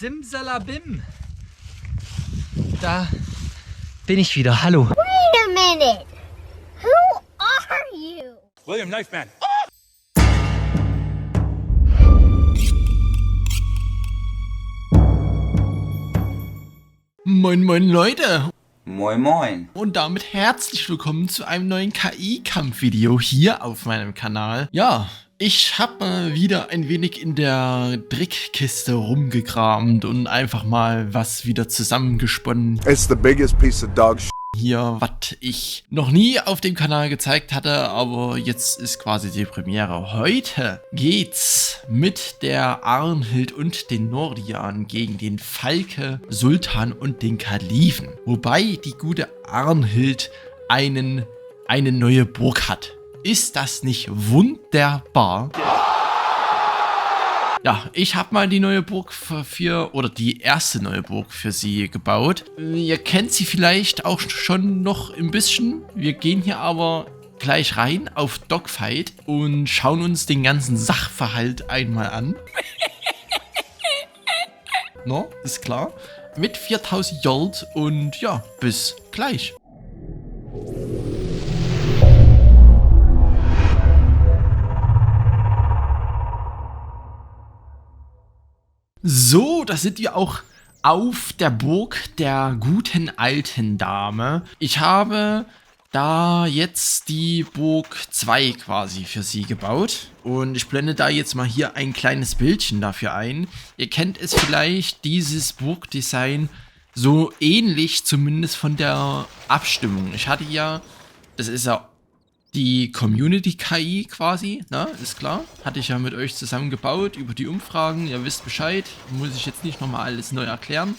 Simsalabim. Da bin ich wieder. Hallo. Wait a minute. Who are you? William Knifeman. Moin moin Leute Moin moin. und damit herzlich willkommen zu einem neuen KI-Kampf-Video hier auf meinem Kanal. Ja, ich habe mal wieder ein wenig in der Trickkiste rumgekramt und einfach mal was wieder zusammengesponnen. It's the biggest piece of dog shit. Hier, was ich noch nie auf dem Kanal gezeigt hatte, aber jetzt ist quasi die Premiere. Heute geht's mit der Arnhild und den Nordian gegen den Falke, Sultan und den Kalifen. Wobei die gute Arnhild eine neue Burg hat. Ist das nicht wunderbar? Ja, ich habe mal die neue Burg oder die erste neue Burg für sie gebaut. Ihr kennt sie vielleicht auch schon noch ein bisschen. Wir gehen hier aber gleich rein auf Dogfight und schauen uns den ganzen Sachverhalt einmal an. No, ist klar. Mit 4000 Gold und ja, bis gleich. So, da sind wir auch auf der Burg der guten alten Dame. Ich habe da jetzt die Burg 2 quasi für sie gebaut. Und ich blende da jetzt mal hier ein kleines Bildchen dafür ein. Ihr kennt es vielleicht, dieses Burgdesign, so ähnlich zumindest von der Abstimmung. Ich hatte ja, das ist ja die Community-KI quasi, na, ist klar. Hatte ich ja mit euch zusammen gebaut über die Umfragen. Ihr wisst Bescheid, muss ich jetzt nicht nochmal alles neu erklären.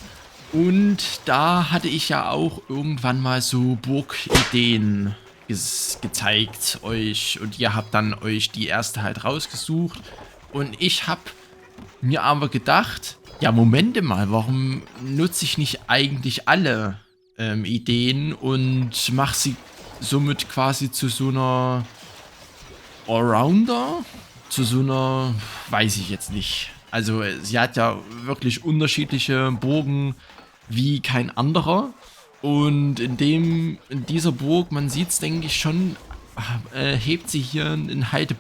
Und da hatte ich ja auch irgendwann mal so Burgideen gezeigt euch. Und ihr habt dann euch die erste halt rausgesucht. Und ich habe mir aber gedacht, ja, Momente mal, warum nutze ich nicht eigentlich alle Ideen und mache sie somit quasi zu so einer Allrounder, zu so einer, weiß ich jetzt nicht. Also sie hat ja wirklich unterschiedliche Burgen wie kein anderer. Und in dieser Burg, man sieht es, denke ich schon, hebt sie hier einen heiden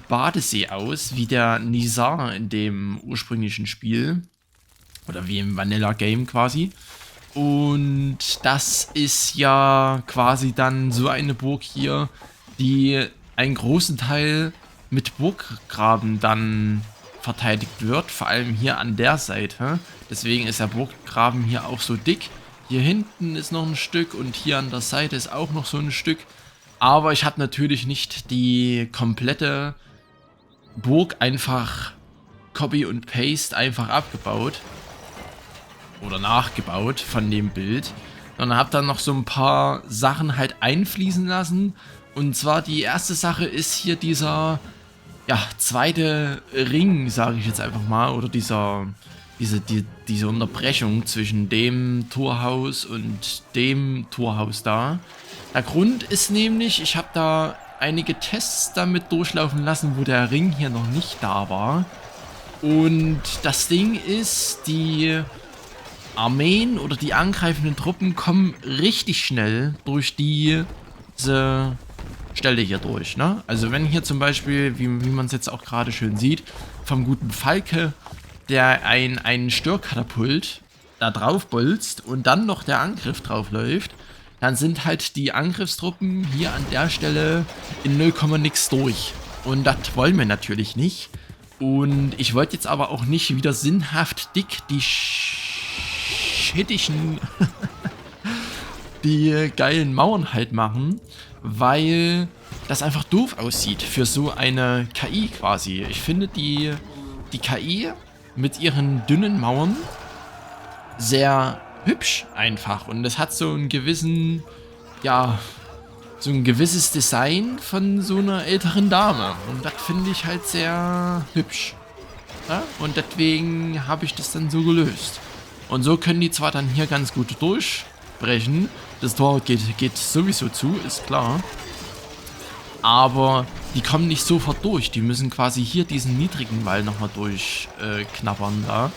Badesee aus, wie der Nizar in dem ursprünglichen Spiel. Oder wie im Vanilla Game quasi. Und das ist ja quasi dann so eine Burg hier, die einen großen Teil mit Burggraben dann verteidigt wird, vor allem hier an der Seite. Deswegen ist der Burggraben hier auch so dick. Hier hinten ist noch ein Stück und hier an der Seite ist auch noch so ein Stück. Aber ich habe natürlich nicht die komplette Burg einfach Copy und Paste einfach abgebaut. Oder nachgebaut von dem Bild. Und habe dann noch so ein paar Sachen halt einfließen lassen. Und zwar die erste Sache ist hier dieser, ja, zweite Ring, sage ich jetzt einfach mal. Oder diese Unterbrechung zwischen dem Torhaus und dem Torhaus da. Der Grund ist nämlich, ich habe da einige Tests damit durchlaufen lassen, wo der Ring hier noch nicht da war. Und das Ding ist, die Armeen oder die angreifenden Truppen kommen richtig schnell durch diese Stelle hier durch, ne? Also wenn hier zum Beispiel, wie man es jetzt auch gerade schön sieht, vom guten Falke, der einen Störkatapult da drauf bolzt und dann noch der Angriff drauf läuft, dann sind halt die Angriffstruppen hier an der Stelle in 0, nix durch. Und das wollen wir natürlich nicht. Und ich wollte jetzt aber auch nicht wieder sinnhaft dick die geilen Mauern halt machen, weil das einfach doof aussieht für so eine KI quasi. Ich finde die KI mit ihren dünnen Mauern sehr hübsch einfach und es hat so einen gewissen, ja, so ein gewisses Design von so einer älteren Dame und das finde ich halt sehr hübsch. Ja? Und deswegen habe ich das dann so gelöst. Und so können die zwar dann hier ganz gut durchbrechen. Das Tor geht sowieso zu, ist klar. Aber die kommen nicht sofort durch. Die müssen quasi hier diesen niedrigen Wall nochmal durchknabbern da.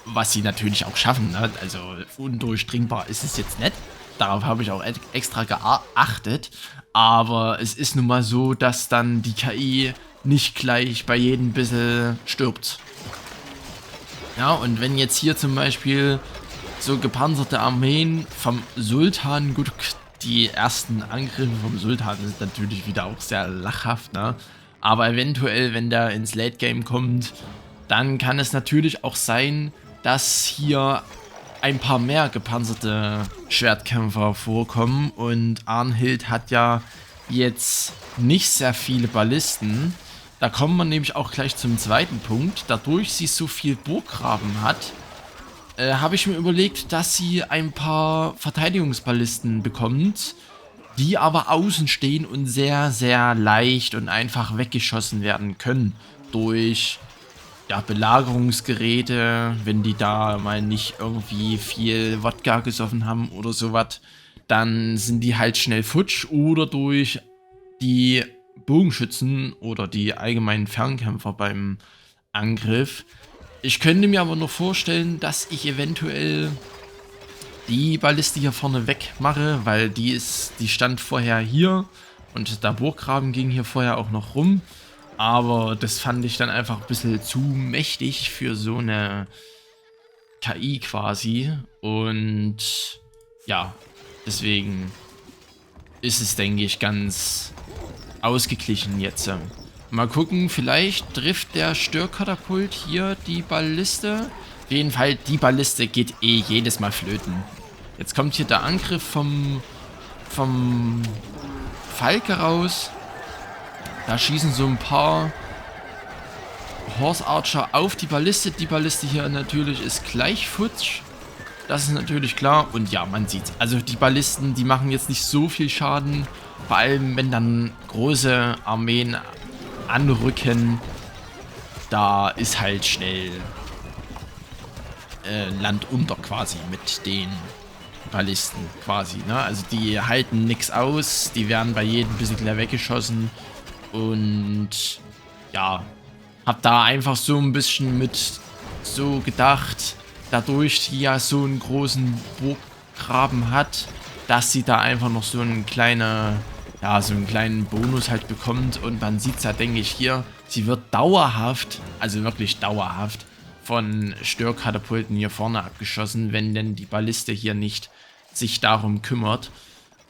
Was sie natürlich auch schaffen, ne? Also undurchdringbar ist es jetzt nicht. Darauf habe ich auch extra geachtet. Aber es ist nun mal so, dass dann die KI nicht gleich bei jedem bisschen stirbt. Ja, und wenn jetzt hier zum Beispiel so gepanzerte Armeen vom Sultan, gut, die ersten Angriffe vom Sultan sind natürlich wieder auch sehr lachhaft, ne? Aber eventuell, wenn der ins Late Game kommt, dann kann es natürlich auch sein, dass hier ein paar mehr gepanzerte Schwertkämpfer vorkommen. Und Arnhild hat ja jetzt nicht sehr viele Ballisten. Da kommen wir nämlich auch gleich zum zweiten Punkt. Dadurch sie so viel Burggraben hat, habe ich mir überlegt, dass sie ein paar Verteidigungsballisten bekommt, die aber außen stehen und sehr, sehr leicht und einfach weggeschossen werden können durch ja, Belagerungsgeräte, wenn die da mal nicht irgendwie viel Wodka gesoffen haben oder sowas, dann sind die halt schnell futsch, oder durch die Bogenschützen oder die allgemeinen Fernkämpfer beim Angriff. Ich könnte mir aber noch vorstellen, dass ich eventuell die Balliste hier vorne wegmache, weil die stand vorher hier und der Burggraben ging hier vorher auch noch rum. Aber das fand ich dann einfach ein bisschen zu mächtig für so eine KI quasi. Und ja, deswegen ist es, denke ich, ganz ausgeglichen jetzt. Mal gucken, vielleicht trifft der Störkatapult hier die Balliste. Auf jeden Fall, die Balliste geht eh jedes Mal flöten. Jetzt kommt hier der Angriff vom Falke raus. Da schießen so ein paar Horse Archer auf die Balliste. Die Balliste hier natürlich ist gleich futsch. Das ist natürlich klar. Und ja, man sieht's. Also die Ballisten, die machen jetzt nicht so viel Schaden. Vor allem, wenn dann große Armeen anrücken. Da ist halt schnell Land unter quasi mit den Ballisten quasi. Ne? Also die halten nichts aus. Die werden bei jedem ein bisschen gleich weggeschossen. Und ja, hab da einfach so ein bisschen mit so gedacht, dadurch die ja so einen großen Burggraben hat, dass sie da einfach noch so einen kleinen Bonus halt bekommt. Und man sieht es ja, denke ich, hier, sie wird dauerhaft, also wirklich dauerhaft, von Störkatapulten hier vorne abgeschossen, wenn denn die Balliste hier nicht sich darum kümmert.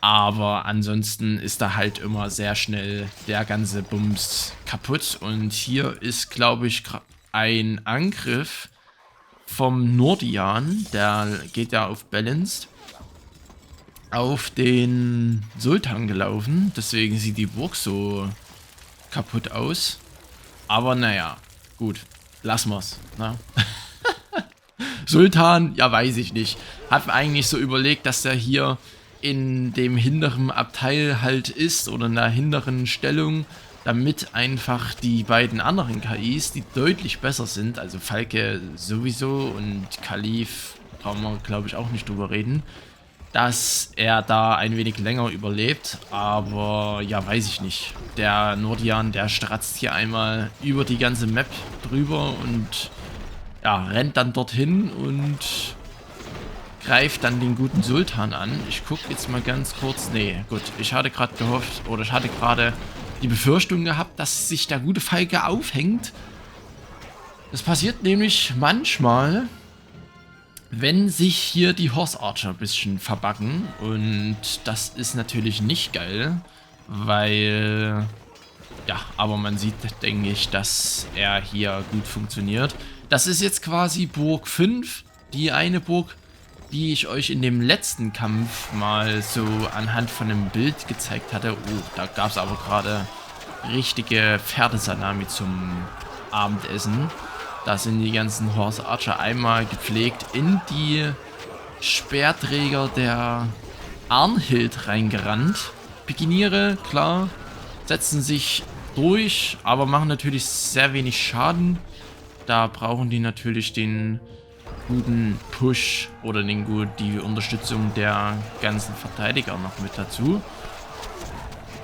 Aber ansonsten ist da halt immer sehr schnell der ganze Bums kaputt. Und hier ist, glaube ich, ein Angriff vom Nordian, der geht ja auf Balanced, auf den Sultan gelaufen. Deswegen sieht die Burg so kaputt aus. Aber naja, gut, lassen wir's. Ne? Sultan, ja, weiß ich nicht. Hat eigentlich so überlegt, dass der hier in dem hinteren Abteil halt ist oder in der hinteren Stellung, damit einfach die beiden anderen KIs, die deutlich besser sind, also Falke sowieso und Kalif, brauchen wir, glaube ich, auch nicht drüber reden, dass er da ein wenig länger überlebt. Aber ja, weiß ich nicht. Der Nordian, der stratzt hier einmal über die ganze Map drüber und ja, rennt dann dorthin und greift dann den guten Sultan an. Ich gucke jetzt mal ganz kurz. Nee, gut. Ich hatte gerade gehofft, oder ich hatte gerade die Befürchtung gehabt, dass sich der gute Falke aufhängt. Das passiert nämlich manchmal, wenn sich hier die Horse Archer ein bisschen verbacken. Und das ist natürlich nicht geil, weil ja, aber man sieht, denke ich, dass er hier gut funktioniert. Das ist jetzt quasi Burg 5, die eine Burg, die ich euch in dem letzten Kampf mal so anhand von einem Bild gezeigt hatte. Oh, da gab es aber gerade richtige Pferdesalami zum Abendessen. Da sind die ganzen Horse Archer einmal gepflegt in die Speerträger der Arnhild reingerannt. Pikiniere, klar, setzen sich durch, aber machen natürlich sehr wenig Schaden. Da brauchen die natürlich den guten Push oder die Unterstützung der ganzen Verteidiger noch mit dazu.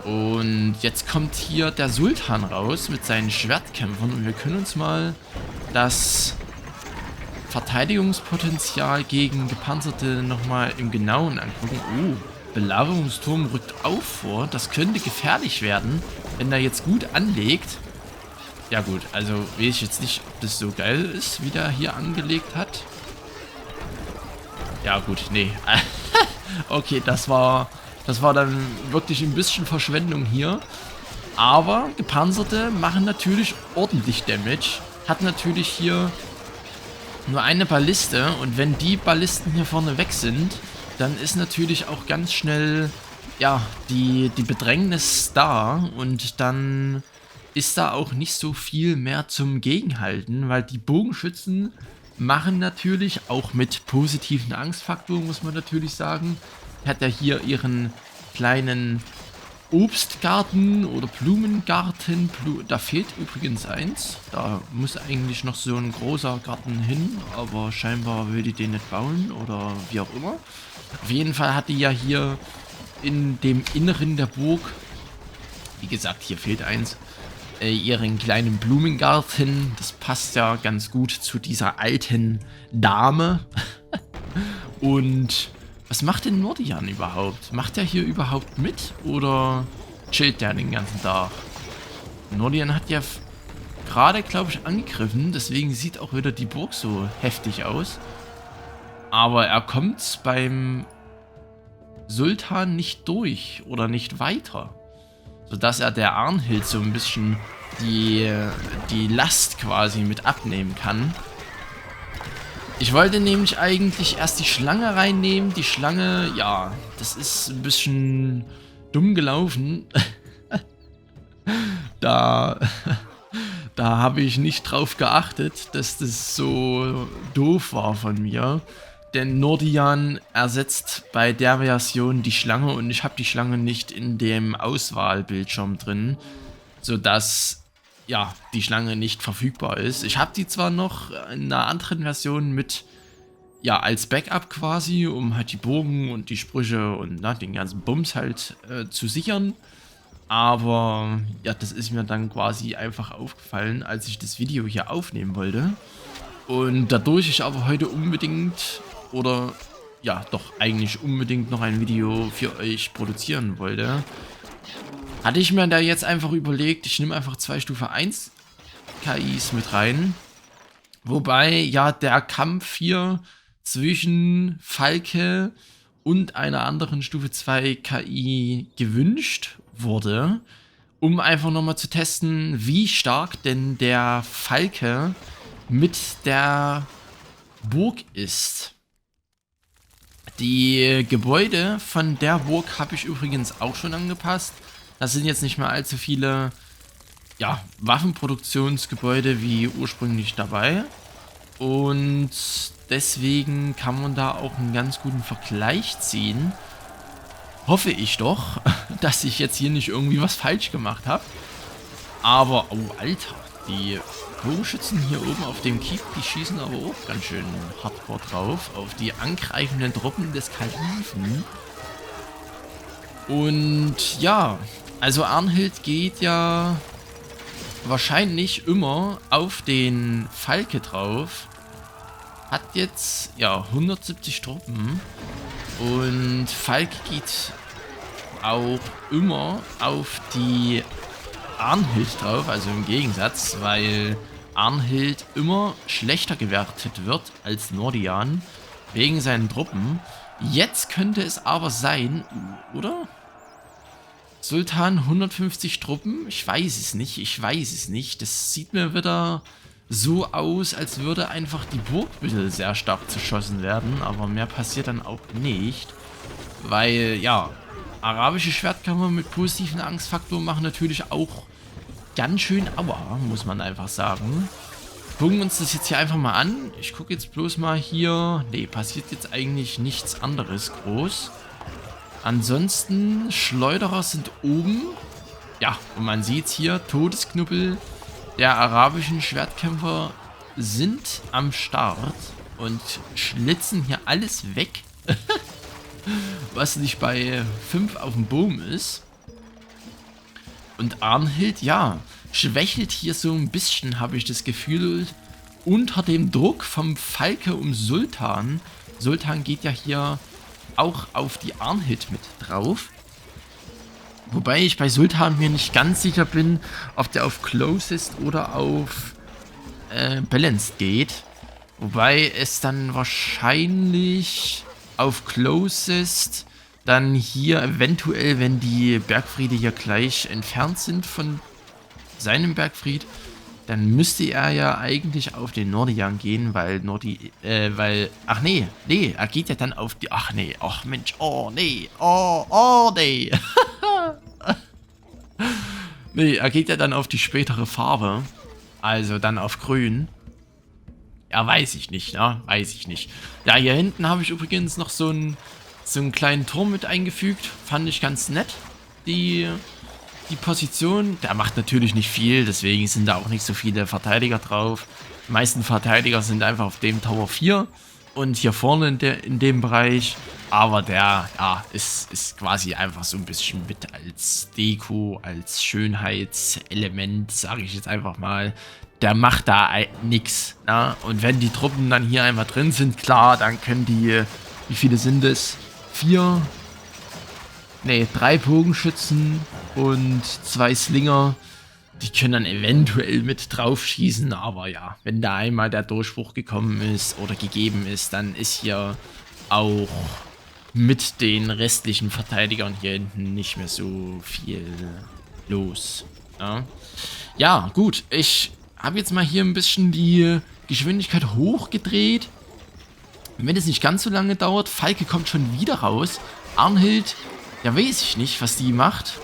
Und jetzt kommt hier der Sultan raus mit seinen Schwertkämpfern und wir können uns mal das Verteidigungspotenzial gegen Gepanzerte nochmal im Genauen angucken. Oh, Belagerungsturm rückt auf vor. Das könnte gefährlich werden, wenn er jetzt gut anlegt. Ja gut, also weiß ich jetzt nicht, ob das so geil ist, wie der hier angelegt hat. Ja gut, nee. Okay, das war dann wirklich ein bisschen Verschwendung hier. Aber Gepanzerte machen natürlich ordentlich Damage. Hat natürlich hier nur eine Balliste. Und wenn die Ballisten hier vorne weg sind, dann ist natürlich auch ganz schnell, ja, die Bedrängnis da. Und dann ist da auch nicht so viel mehr zum Gegenhalten. Weil die Bogenschützen machen natürlich auch mit positiven Angstfaktor, muss man natürlich sagen. Hat er hier ihren kleinen Obstgarten oder Blumengarten. Da fehlt übrigens eins. Da muss eigentlich noch so ein großer Garten hin, aber scheinbar will die den nicht bauen oder wie auch immer. Auf jeden Fall hat die ja hier in dem Inneren der Burg, wie gesagt, hier fehlt eins, ihren kleinen Blumengarten. Das passt ja ganz gut zu dieser alten Dame. Und was macht denn Nordian überhaupt? Macht er hier überhaupt mit oder chillt der den ganzen Tag? Nordian hat ja gerade, glaube ich, angegriffen, deswegen sieht auch wieder die Burg so heftig aus. Aber er kommt beim Sultan nicht durch oder nicht weiter, sodass er der Arnhild so ein bisschen die Last quasi mit abnehmen kann. Ich wollte nämlich eigentlich erst die Schlange reinnehmen. Die Schlange, ja, das ist ein bisschen dumm gelaufen. Da habe ich nicht drauf geachtet, dass das so doof war von mir. Denn Nordian ersetzt bei der Version die Schlange und ich habe die Schlange nicht in dem Auswahlbildschirm drin, sodass ja, die Schlange nicht verfügbar ist. Ich habe die zwar noch in einer anderen Version mit, ja, als Backup quasi, um halt die Bogen und die Sprüche und den ganzen Bums halt zu sichern. Aber ja, das ist mir dann quasi einfach aufgefallen, als ich das Video hier aufnehmen wollte. Und dadurch ich aber heute unbedingt, oder ja, doch eigentlich unbedingt noch ein Video für euch produzieren wollte, hatte ich mir da jetzt einfach überlegt, ich nehme einfach 2 Stufe 1 KIs mit rein. Wobei ja der Kampf hier zwischen Falke und einer anderen Stufe 2 KI gewünscht wurde, um einfach nochmal zu testen, wie stark denn der Falke mit der Burg ist. Die Gebäude von der Burg habe ich übrigens auch schon angepasst. Das sind jetzt nicht mehr allzu viele, ja, Waffenproduktionsgebäude wie ursprünglich dabei. Und deswegen kann man da auch einen ganz guten Vergleich ziehen. Hoffe ich doch, dass ich jetzt hier nicht irgendwie was falsch gemacht habe. Aber, oh Alter, die Bogenschützen hier oben auf dem Keep, die schießen aber auch ganz schön hardcore drauf. Auf die angreifenden Truppen des Kalifen. Und ja, also Arnhild geht ja wahrscheinlich immer auf den Falke drauf. Hat jetzt, ja, 170 Truppen. Und Falke geht auch immer auf die Arnhild drauf, also im Gegensatz, weil Arnhild immer schlechter gewertet wird als Nordian wegen seinen Truppen. Jetzt könnte es aber sein, oder? Sultan 150 Truppen? Ich weiß es nicht. Das sieht mir wieder so aus, als würde einfach die Burg ein bisschen sehr stark zerschossen werden, aber mehr passiert dann auch nicht. Weil, ja, arabische Schwertkämpfer mit positiven Angstfaktor machen natürlich auch ganz schön Aua, muss man einfach sagen. Gucken wir uns das jetzt hier einfach mal an. Ich gucke jetzt bloß mal hier. Ne, passiert jetzt eigentlich nichts anderes groß. Ansonsten, Schleuderer sind oben. Ja, und man sieht hier, Todesknüppel der arabischen Schwertkämpfer sind am Start und schlitzen hier alles weg, was nicht bei 5 auf dem Boom ist. Und Arnhild, ja, schwächelt hier so ein bisschen, habe ich das Gefühl, unter dem Druck vom Falke um Sultan. Sultan geht ja hier auch auf die Arnhild mit drauf. Wobei ich bei Sultan mir nicht ganz sicher bin, ob der auf Closest oder auf Balanced geht. Wobei es dann wahrscheinlich auf Closest dann hier eventuell, wenn die Bergfriede hier gleich entfernt sind von seinem Bergfried, dann müsste er ja eigentlich auf den Nordian gehen, weil ach nee, er geht ja dann auf die, ach nee, ach Mensch, oh nee, oh nee. Nee, er geht ja dann auf die spätere Farbe, also dann auf grün. Ja, weiß ich nicht, ne? Weiß ich nicht. Ja, hier hinten habe ich übrigens noch so einen kleinen Turm mit eingefügt. Fand ich ganz nett. Die Position, der macht natürlich nicht viel, deswegen sind da auch nicht so viele Verteidiger drauf. Die meisten Verteidiger sind einfach auf dem Tower 4 und hier vorne in dem Bereich. Aber der, ja, ist quasi einfach so ein bisschen mit als Deko, als Schönheitselement, sage ich jetzt einfach mal. Der macht da nix. Ja? Und wenn die Truppen dann hier einmal drin sind, klar, dann können die, wie viele sind es? 3 Bogenschützen und 2 Slinger. Die können dann eventuell mit drauf schießen, aber ja, wenn da einmal der Durchbruch gekommen ist oder gegeben ist, dann ist hier auch mit den restlichen Verteidigern hier hinten nicht mehr so viel los. Ja, gut, ich habe jetzt mal hier ein bisschen die Geschwindigkeit hochgedreht. Wenn es nicht ganz so lange dauert, Falke kommt schon wieder raus. Arnhild, ja weiß ich nicht, was die macht.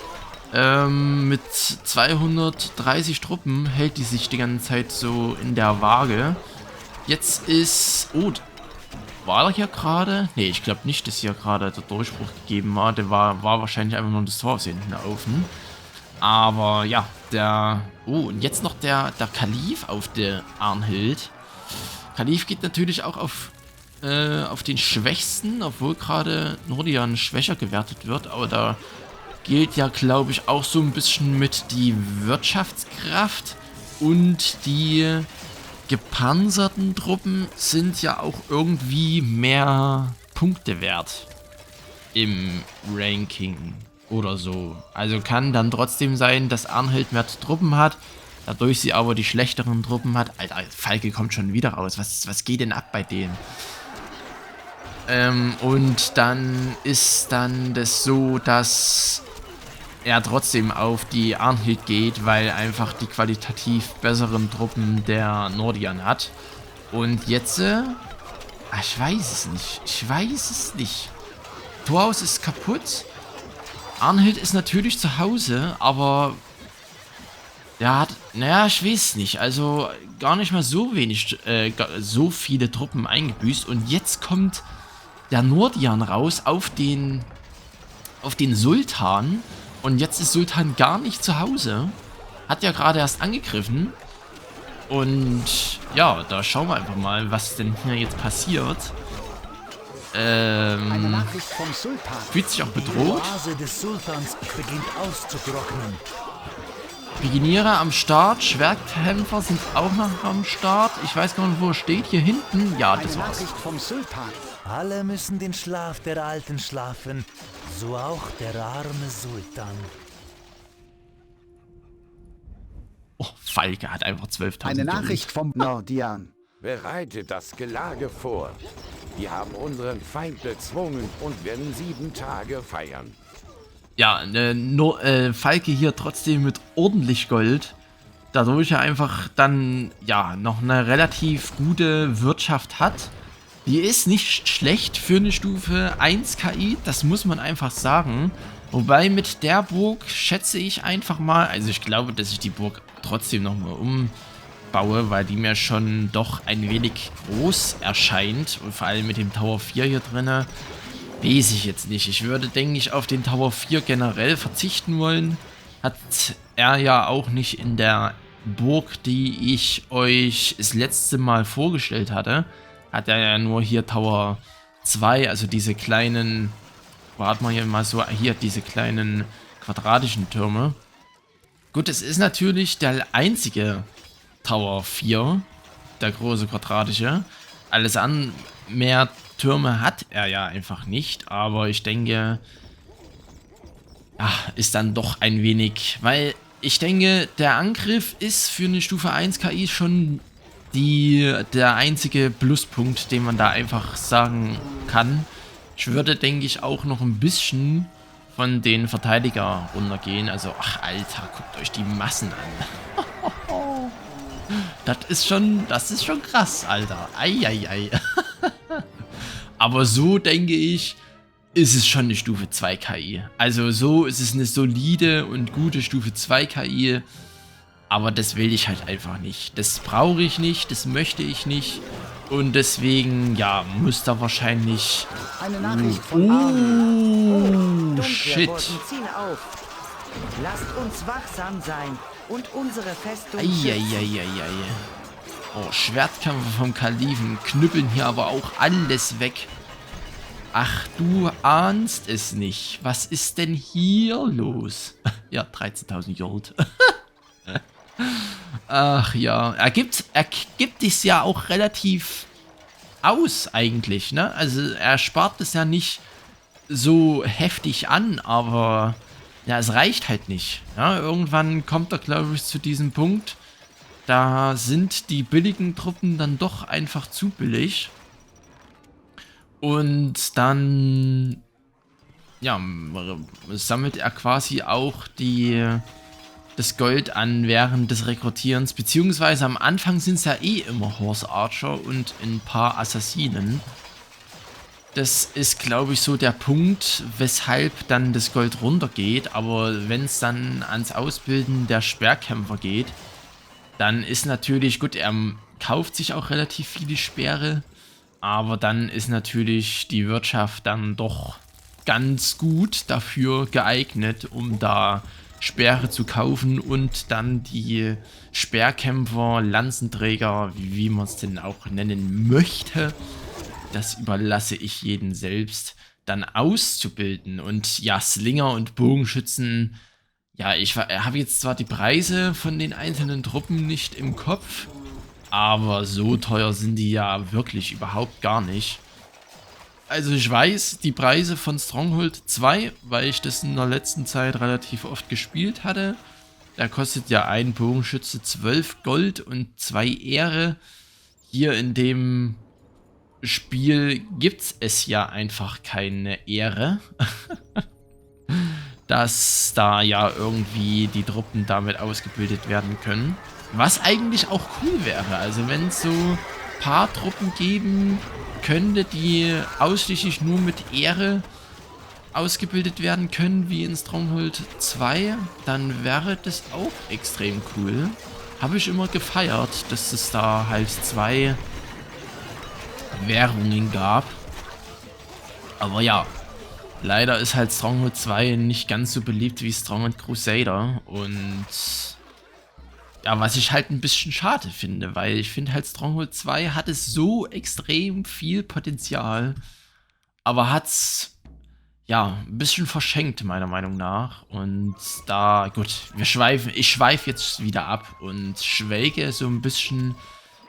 Mit 230 Truppen hält die sich die ganze Zeit so in der Waage. Jetzt ist... Oh, war er hier gerade? Ne, ich glaube nicht, dass hier gerade der Durchbruch gegeben war. Der war wahrscheinlich einfach nur das Tor aus hinten offen. Aber ja, Oh, und jetzt noch der Kalif auf der Arnhild. Kalif geht natürlich auch auf den Schwächsten, obwohl gerade Nordian schwächer gewertet wird. Aber da gilt ja, glaube ich, auch so ein bisschen mit die Wirtschaftskraft. Und die gepanzerten Truppen sind ja auch irgendwie mehr Punkte wert im Ranking oder so. Also kann dann trotzdem sein, dass Arnhild mehr Truppen hat, dadurch sie aber die schlechteren Truppen hat. Alter, Falke kommt schon wieder raus. Was geht denn ab bei denen? Und dann ist dann das so, dass er trotzdem auf die Arnhild geht, weil einfach die qualitativ besseren Truppen der Nordian hat. Und jetzt, ich weiß es nicht. Torhaus ist kaputt. Arnhild ist natürlich zu Hause, aber der hat, naja, ich weiß nicht, also gar nicht mal so wenig, so viele Truppen eingebüßt. Und jetzt kommt der Nordian raus auf den Sultan. Und jetzt ist Sultan gar nicht zu Hause. Hat ja gerade erst angegriffen. Und ja, da schauen wir einfach mal, was denn hier jetzt passiert. Fühlt sich auch bedroht. Pioniere am Start, Schwertkämpfer sind auch noch am Start. Ich weiß gar nicht, wo er steht. Hier hinten. Ja, das war's. Alle müssen den Schlaf der Alten schlafen, so auch der arme Sultan. Oh, Falke hat einfach 12.000. Eine Nachricht vom Nordian. Bereitet das Gelage vor. Wir haben unseren Feind bezwungen und werden 7 Tage feiern. Ja, Falke hier trotzdem mit ordentlich Gold. Dadurch er einfach dann, ja, noch eine relativ gute Wirtschaft hat. Die ist nicht schlecht für eine Stufe 1 KI, das muss man einfach sagen. Wobei mit der Burg schätze ich einfach mal, also ich glaube, dass ich die Burg trotzdem nochmal umbaue, weil die mir schon doch ein wenig groß erscheint. Und vor allem mit dem Tower 4 hier drin, weiß ich jetzt nicht. Ich würde, denke ich, auf den Tower 4 generell verzichten wollen. Hat er ja auch nicht in der Burg, die ich euch das letzte Mal vorgestellt hatte. Hat er ja nur hier Tower 2, also diese kleinen, warten wir hier mal so, hier diese kleinen quadratischen Türme. Gut, es ist natürlich der einzige Tower 4, der große quadratische. Alles an, mehr Türme hat er ja einfach nicht, aber ich denke, ja, ist dann doch ein wenig, weil ich denke, der Angriff ist für eine Stufe 1 KI schon der einzige Pluspunkt, den man da einfach sagen kann. Ich würde, denke ich, auch noch ein bisschen von den Verteidiger runtergehen. Also, ach Alter, guckt euch die Massen an. Das ist schon krass, Alter. Eieiei. Aber so, denke ich, ist es schon eine Stufe 2 KI. Also so ist es eine solide und gute Stufe 2 KI. Aber das will ich halt einfach nicht. Das brauche ich nicht, das möchte ich nicht. Und deswegen, ja, muss da wahrscheinlich... Eine Nachricht von Army. Shit. Ziehen auf. Lasst uns wachsam sein und unsere Festung Eieieiei. Oh, Schwertkämpfer vom Kalifen knüppeln hier aber auch alles weg. Ach, du ahnst es nicht. Was ist denn hier los? Ja, 13.000 Gold. Ach ja, er gibt es ja auch relativ aus eigentlich, ne? Also er spart es ja nicht so heftig an, aber ja, es reicht halt nicht. Ja, irgendwann kommt er, glaube ich, zu diesem Punkt, da sind die billigen Truppen dann doch einfach zu billig. Und dann, ja, sammelt er quasi auch das Gold an während des Rekrutierens, beziehungsweise am Anfang sind es ja eh immer Horse Archer und ein paar Assassinen. Das ist, glaube ich, so der Punkt, weshalb dann das Gold runtergeht, aber wenn es dann ans Ausbilden der Speerkämpfer geht, dann ist natürlich, gut, er kauft sich auch relativ viele Speere, aber dann ist natürlich die Wirtschaft dann doch ganz gut dafür geeignet, um da Speere zu kaufen und dann die Speerkämpfer, Lanzenträger, wie man es denn auch nennen möchte, das überlasse ich jedem selbst, dann auszubilden. Und ja, Slinger und Bogenschützen, ja, ich habe jetzt zwar die Preise von den einzelnen Truppen nicht im Kopf, aber so teuer sind die ja wirklich überhaupt gar nicht. Also ich weiß die Preise von Stronghold 2, weil ich das in der letzten Zeit relativ oft gespielt hatte. Da kostet ja ein Bogenschütze 12 Gold und 2 Ehre. Hier in dem Spiel gibt es ja einfach keine Ehre. Dass da ja irgendwie die Truppen damit ausgebildet werden können. Was eigentlich auch cool wäre. Also wenn es so ein paar Truppen geben könnte, die ausschließlich nur mit Ehre ausgebildet werden können, wie in Stronghold 2, dann wäre das auch extrem cool. Habe ich immer gefeiert, dass es da halt 2 Währungen gab. Aber ja, leider ist halt Stronghold 2 nicht ganz so beliebt wie Stronghold Crusader und ja, was ich halt ein bisschen schade finde, weil ich finde halt Stronghold 2 hatte so extrem viel Potenzial, aber hat's ja ein bisschen verschenkt meiner Meinung nach und da, gut, ich schweife jetzt wieder ab und schwelge so ein bisschen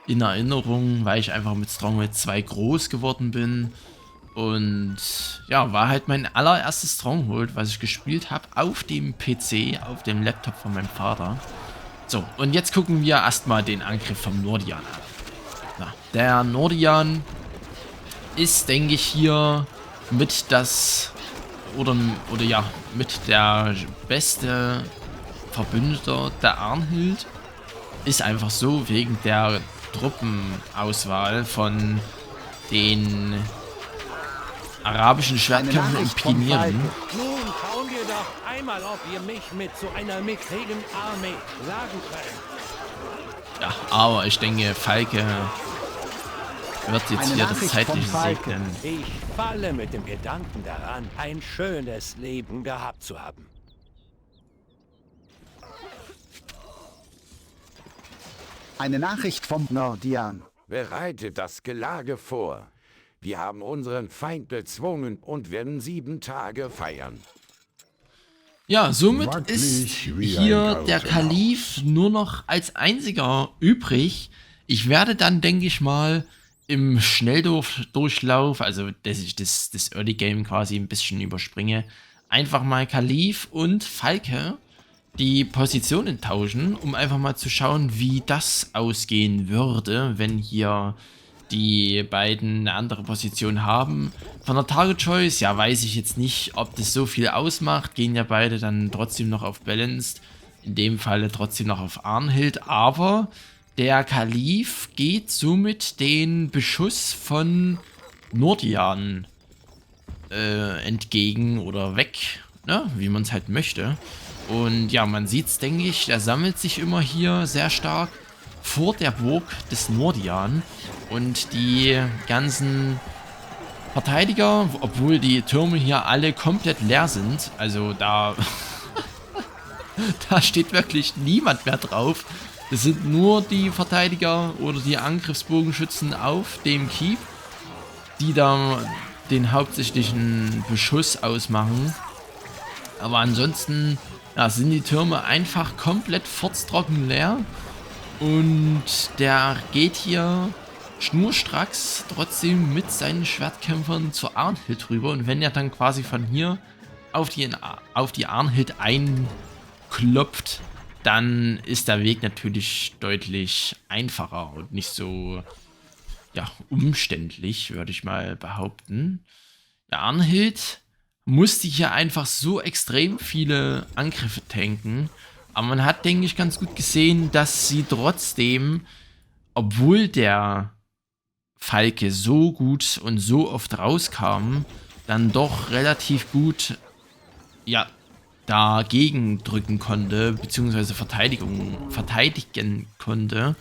in Erinnerung, weil ich einfach mit Stronghold 2 groß geworden bin. Und ja, war halt mein allererstes Stronghold, was ich gespielt habe, auf dem PC, auf dem Laptop von meinem Vater. So, und jetzt gucken wir erstmal den Angriff vom Nordian an. Na, der Nordian ist, denke ich, hier mit mit der beste Verbündeter der Arnhild. Ist einfach so, wegen der Truppenauswahl von den arabischen Schwertkämpfern und Pionieren. Nun schauen wir doch einmal, ob ihr mich mit so einer mickrigen Armee schlagen könnt. Ja, aber ich denke, Falke wird jetzt hier das Zeitliche segnen. Ich falle mit dem Gedanken daran, ein schönes Leben gehabt zu haben. Eine Nachricht vom Nordian. Bereitet das Gelage vor. Wir haben unseren Feind bezwungen und werden 7 Tage feiern. Ja, somit ist hier der Kalif nur noch als einziger übrig. Ich werde dann, denke ich mal, im Schnelldurchlauf, also dass ich das Early Game quasi ein bisschen überspringe, einfach mal Kalif und Falke die Positionen tauschen, um einfach mal zu schauen, wie das ausgehen würde, wenn hier die beiden eine andere Position haben. Von der Target Choice, ja, weiß ich jetzt nicht, ob das so viel ausmacht. Gehen ja beide dann trotzdem noch auf Balanced. In dem Falle trotzdem noch auf Arnhild. Aber der Kalif geht somit den Beschuss von Nordian entgegen oder weg, ne? Wie man es halt möchte. Und ja, man sieht es, denke ich, der sammelt sich immer hier sehr stark vor der Burg des Nordian. Und die ganzen Verteidiger, obwohl die Türme hier alle komplett leer sind, also da, da steht wirklich niemand mehr drauf. Das sind nur die Verteidiger oder die Angriffsbogenschützen auf dem Keep, die da den hauptsächlichen Beschuss ausmachen. Aber ansonsten ja, sind die Türme einfach komplett furztrocken leer. Und der geht hier schnurstracks trotzdem mit seinen Schwertkämpfern zur Arnhild rüber. Und wenn er dann quasi von hier auf die Arnhild einklopft, dann ist der Weg natürlich deutlich einfacher und nicht so ja, umständlich, würde ich mal behaupten. Ja, Arnhild musste hier einfach so extrem viele Angriffe tanken. Aber man hat, denke ich, ganz gut gesehen, dass sie trotzdem, obwohl der Falke so gut und so oft rauskam, dann doch relativ gut, ja, dagegen drücken konnte, beziehungsweise verteidigen konnte.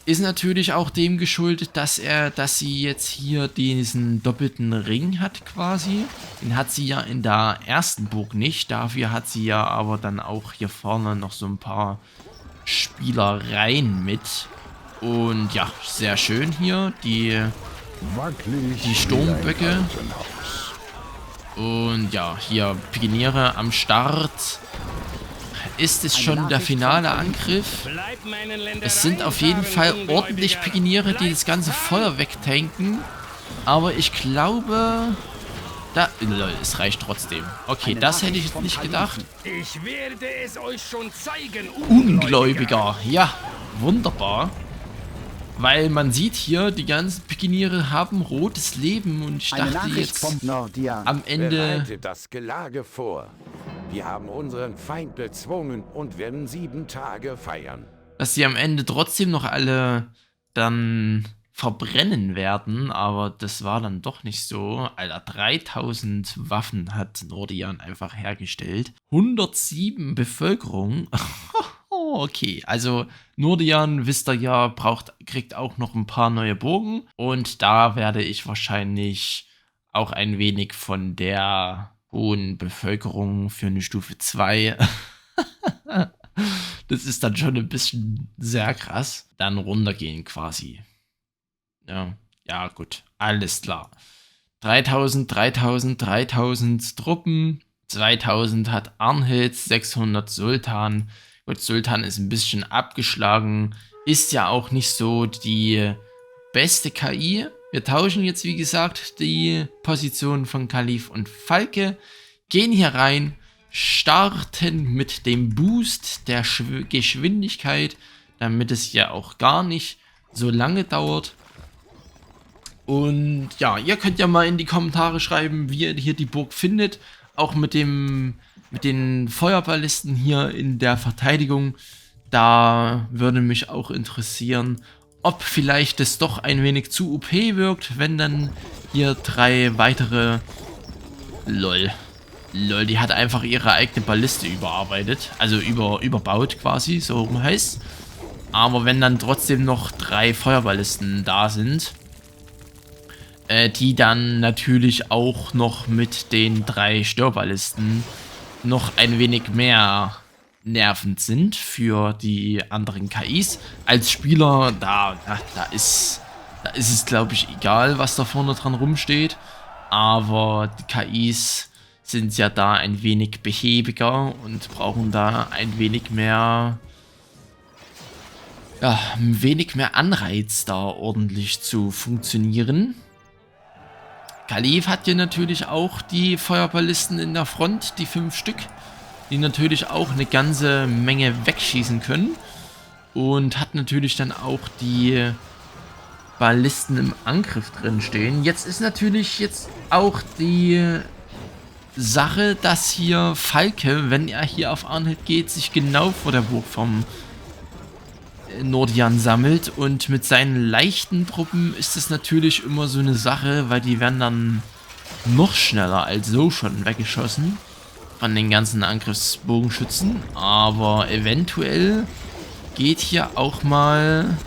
Ist natürlich auch dem geschuldet, dass sie jetzt hier diesen doppelten Ring hat quasi. Den hat sie ja in der ersten Burg nicht. Dafür hat sie ja aber dann auch hier vorne noch so ein paar Spielereien mit. Und ja, sehr schön hier. Die Sturmböcke. Und ja, hier Pikiniere am Start. Ist es schon der finale Angriff? Es sind auf jeden Fall ordentlich Pikiniere, die das ganze Feuer wegtanken. Aber ich glaube... es reicht trotzdem. Okay, das hätte ich jetzt nicht gedacht. Ich werde es euch schon zeigen. Ungläubiger. Ja, wunderbar. Weil man sieht hier, die ganzen Pikiniere haben rotes Leben. Und ich dachte jetzt am Ende... Bereitet das Gelage vor. Wir haben unseren Feind bezwungen und werden 7 Tage feiern. Dass sie am Ende trotzdem noch alle dann verbrennen werden, aber das war dann doch nicht so. Alter, 3000 Waffen hat Nordian einfach hergestellt. 107 Bevölkerung. Okay, also Nordian, wisst ihr ja, kriegt auch noch ein paar neue Burgen. Und da werde ich wahrscheinlich auch ein wenig von der hohen Bevölkerung für eine Stufe 2. Das ist dann schon ein bisschen sehr krass. Dann runtergehen quasi. Ja gut, alles klar. 3000 Truppen. 2000 hat Arnhild, 600 Sultan. Gut, Sultan ist ein bisschen abgeschlagen. Ist ja auch nicht so die beste KI. Wir tauschen jetzt, wie gesagt, die Position von Kalif und Falke. Gehen hier rein. Starten mit dem Boost der Geschwindigkeit, damit es ja auch gar nicht so lange dauert. Und ja, ihr könnt ja mal in die Kommentare schreiben, wie ihr hier die Burg findet. Auch mit den Feuerballisten hier in der Verteidigung. Da würde mich auch interessieren, ob vielleicht es doch ein wenig zu OP wirkt, wenn dann hier 3 weitere... Lol, die hat einfach ihre eigene Balliste überarbeitet. Also überbaut quasi, so rum heißt. Aber wenn dann trotzdem noch 3 Feuerballisten da sind, die dann natürlich auch noch mit den 3 Störballisten noch ein wenig mehr nervend sind für die anderen KIs. Als Spieler, da ist es, glaube ich, egal, was da vorne dran rumsteht. Aber die KIs sind ja da ein wenig behäbiger und brauchen da ein wenig mehr, ja, ein wenig mehr Anreiz, da ordentlich zu funktionieren. Khalif hat hier natürlich auch die Feuerballisten in der Front, die 5 Stück, die natürlich auch eine ganze Menge wegschießen können. Und hat natürlich dann auch die Ballisten im Angriff drin stehen. Jetzt ist natürlich jetzt auch die Sache, dass hier Falke, wenn er hier auf Arnhild geht, sich genau vor der Burg vom Nordian sammelt. Und mit seinen leichten Truppen ist es natürlich immer so eine Sache, weil die werden dann noch schneller als so schon weggeschossen von den ganzen Angriffsbogenschützen. Aber eventuell geht hier auch mal,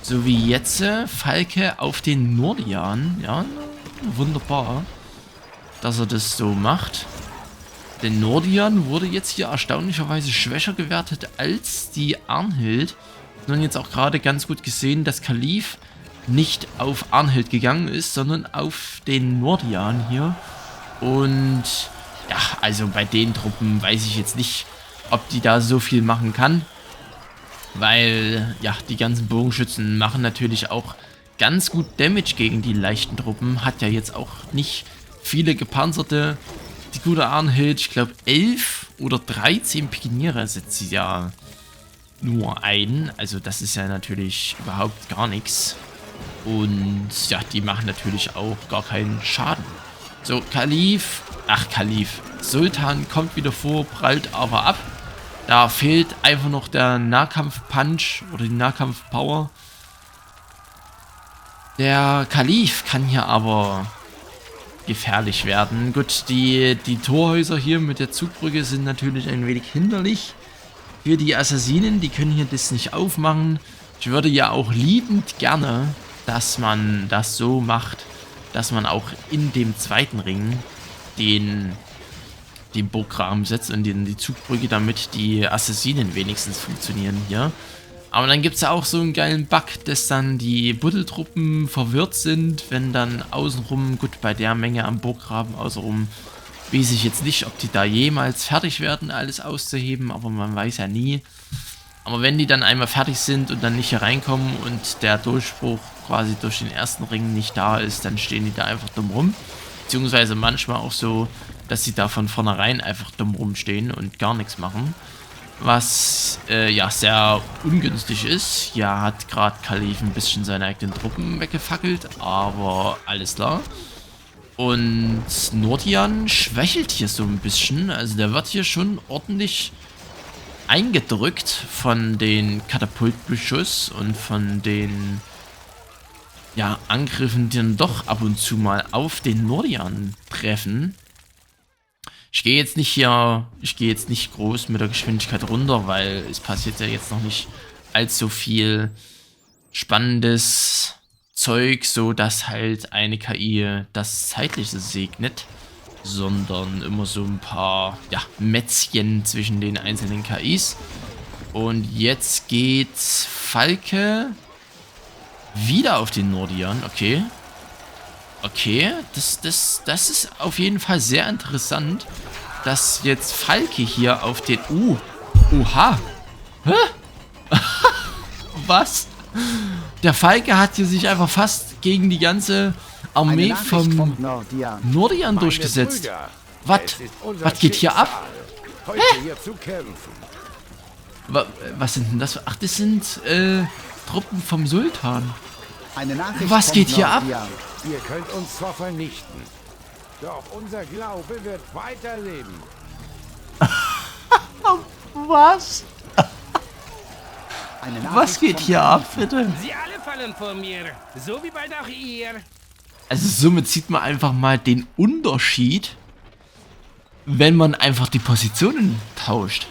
so wie jetzt, Falke auf den Nordian. Ja, wunderbar, dass er das so macht. Der Nordian wurde jetzt hier erstaunlicherweise schwächer gewertet als die Arnhild. Wir haben jetzt auch gerade ganz gut gesehen, dass Khalif nicht auf Arnhild gegangen ist, sondern auf den Nordian hier. Und ja, also bei den Truppen weiß ich jetzt nicht, ob die da so viel machen kann. Weil, ja, die ganzen Bogenschützen machen natürlich auch ganz gut Damage gegen die leichten Truppen. Hat ja jetzt auch nicht viele gepanzerte. Die gute Arnhild, ich glaube 11 oder 13 Pikiniere setzt sie ja nur ein. Also das ist ja natürlich überhaupt gar nichts. Und ja, die machen natürlich auch gar keinen Schaden. So, Khalif, Sultan kommt wieder vor, prallt aber ab. Da fehlt einfach noch der Nahkampf-Punch oder die Nahkampf-Power. Der Khalif kann hier aber gefährlich werden. Gut, die Torhäuser hier mit der Zugbrücke sind natürlich ein wenig hinderlich für die Assassinen. Die können hier das nicht aufmachen. Ich würde ja auch liebend gerne, dass man das so macht, dass man auch in dem zweiten Ring den Burggraben setzt und die Zugbrücke, damit die Assassinen wenigstens funktionieren hier. Aber dann gibt es ja auch so einen geilen Bug, dass dann die Buddeltruppen verwirrt sind, wenn dann außenrum, gut, bei der Menge am Burggraben außenrum, weiß ich jetzt nicht, ob die da jemals fertig werden, alles auszuheben, aber man weiß ja nie. Aber wenn die dann einmal fertig sind und dann nicht hier reinkommen und der Durchbruch quasi durch den ersten Ring nicht da ist, dann stehen die da einfach dumm rum. Beziehungsweise manchmal auch so, dass sie da von vornherein einfach dumm rumstehen und gar nichts machen. Was ja sehr ungünstig ist. Ja, hat gerade Khalif ein bisschen seine eigenen Truppen weggefackelt, aber alles klar. Und Nordian schwächelt hier so ein bisschen. Also der wird hier schon ordentlich eingedrückt von den Katapultbeschuss und von den Angriffen, die dann doch ab und zu mal auf den Nordian treffen. Ich gehe jetzt nicht groß mit der Geschwindigkeit runter, weil es passiert ja jetzt noch nicht allzu viel spannendes Zeug, so dass halt eine KI das Zeitliche segnet, sondern immer so ein paar Mätzchen zwischen den einzelnen KIs. Und jetzt geht Falke wieder auf den Nordian, okay. Okay, das ist auf jeden Fall sehr interessant, dass jetzt Falke hier auf den... Oha! Hä? Was? Der Falke hat hier sich einfach fast gegen die ganze Armee vom Nordian durchgesetzt. Was geht hier ab? Heute hier zu kämpfen. Was sind denn das? Ach, das sind Truppen vom Sultan. Eine Nachricht Was geht hier ab? Ihr könnt uns zwar vernichten, doch unser Glaube wird weiterleben. Was? Eine Nachricht Was geht hier ab, bitte? Sie alle fallen vor mir, so wie bald auch ihr. Also somit sieht man einfach mal den Unterschied, wenn man einfach die Positionen tauscht.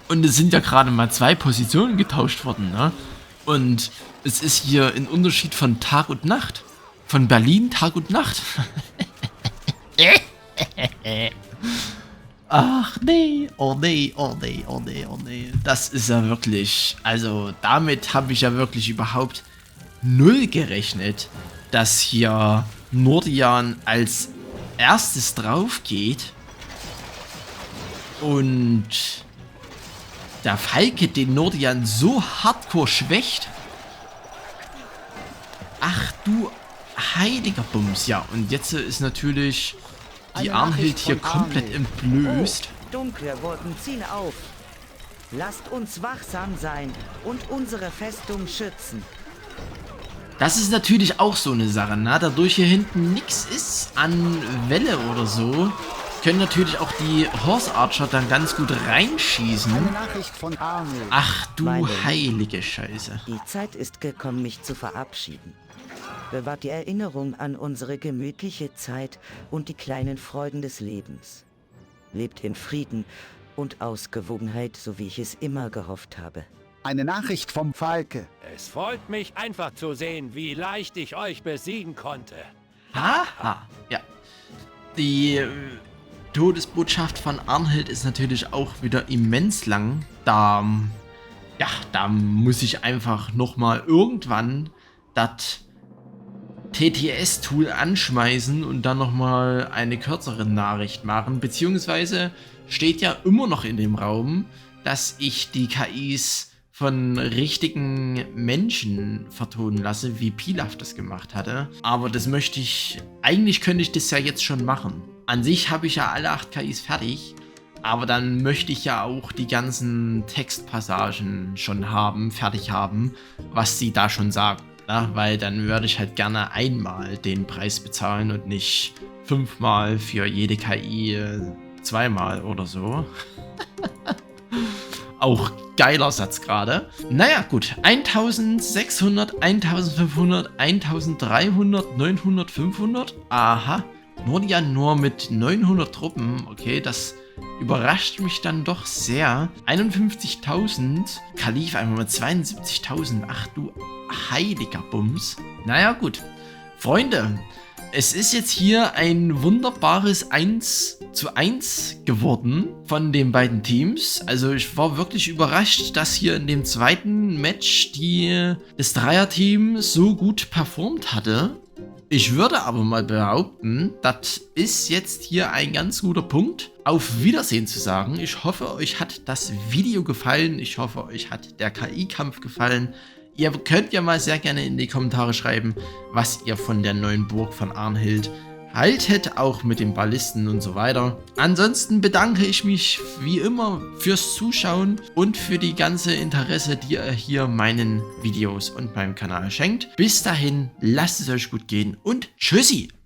Und es sind ja gerade mal 2 Positionen getauscht worden, ne? Und es ist hier ein Unterschied von Tag und Nacht. Von Berlin Tag und Nacht. Ach nee, oh nee, oh nee, oh nee, oh nee. Das ist ja wirklich, also damit habe ich ja wirklich überhaupt null gerechnet, dass hier Nordian als erstes drauf geht und der Falke den Nordian so hardcore schwächt. Ach du heiliger Bums. Ja, und jetzt ist natürlich die Eine Arnhild Nachricht hier von komplett Arnhild. entblößt. Dunkle Wolken ziehen auf. Lasst uns wachsam sein und unsere Festung schützen. Das ist natürlich auch so eine Sache, ne? Dadurch hier hinten nichts ist an Welle oder so, können natürlich auch die Horse Archer dann ganz gut reinschießen. Eine Nachricht von Arnhild. Ach du Meine- heilige Scheiße. Die Zeit ist gekommen, mich zu verabschieden. Bewahrt die Erinnerung an unsere gemütliche Zeit und die kleinen Freuden des Lebens. Lebt in Frieden und Ausgewogenheit, so wie ich es immer gehofft habe. Eine Nachricht vom Falke. Es freut mich einfach zu sehen, wie leicht ich euch besiegen konnte. Haha. Ja. Die Todesbotschaft von Arnhild ist natürlich auch wieder immens lang. Da muss ich einfach nochmal irgendwann das TTS-Tool anschmeißen und dann nochmal eine kürzere Nachricht machen. Beziehungsweise steht ja immer noch in dem Raum, dass ich die KIs von richtigen Menschen vertonen lasse, wie Pilaf das gemacht hatte. Aber das möchte ich, eigentlich könnte ich das ja jetzt schon machen. An sich habe ich ja alle 8 KIs fertig, aber dann möchte ich ja auch die ganzen Textpassagen schon fertig haben, was sie da schon sagen. Ja, weil dann würde ich halt gerne einmal den Preis bezahlen und nicht 5-mal für jede KI 2-mal oder so. Auch geiler Satz gerade. Naja, gut. 1600, 1500, 1300, 900, 500. Aha. Nordian nur mit 900 Truppen. Okay, das überrascht mich dann doch sehr. 51.000. Kalif einfach mit 72.000. Ach du heiliger Bums. Naja, gut. Freunde, es ist jetzt hier ein wunderbares 1:1 geworden von den beiden Teams. Also ich war wirklich überrascht, dass hier in dem zweiten Match das Dreierteam so gut performt hatte. Ich würde aber mal behaupten, das ist jetzt hier ein ganz guter Punkt, auf Wiedersehen zu sagen. Ich hoffe, euch hat das Video gefallen. Ich hoffe, euch hat der KI-Kampf gefallen. Ihr könnt ja mal sehr gerne in die Kommentare schreiben, was ihr von der neuen Burg von Arnhild haltet, auch mit den Ballisten und so weiter. Ansonsten bedanke ich mich wie immer fürs Zuschauen und für die ganze Interesse, die ihr hier meinen Videos und meinem Kanal schenkt. Bis dahin, lasst es euch gut gehen und tschüssi!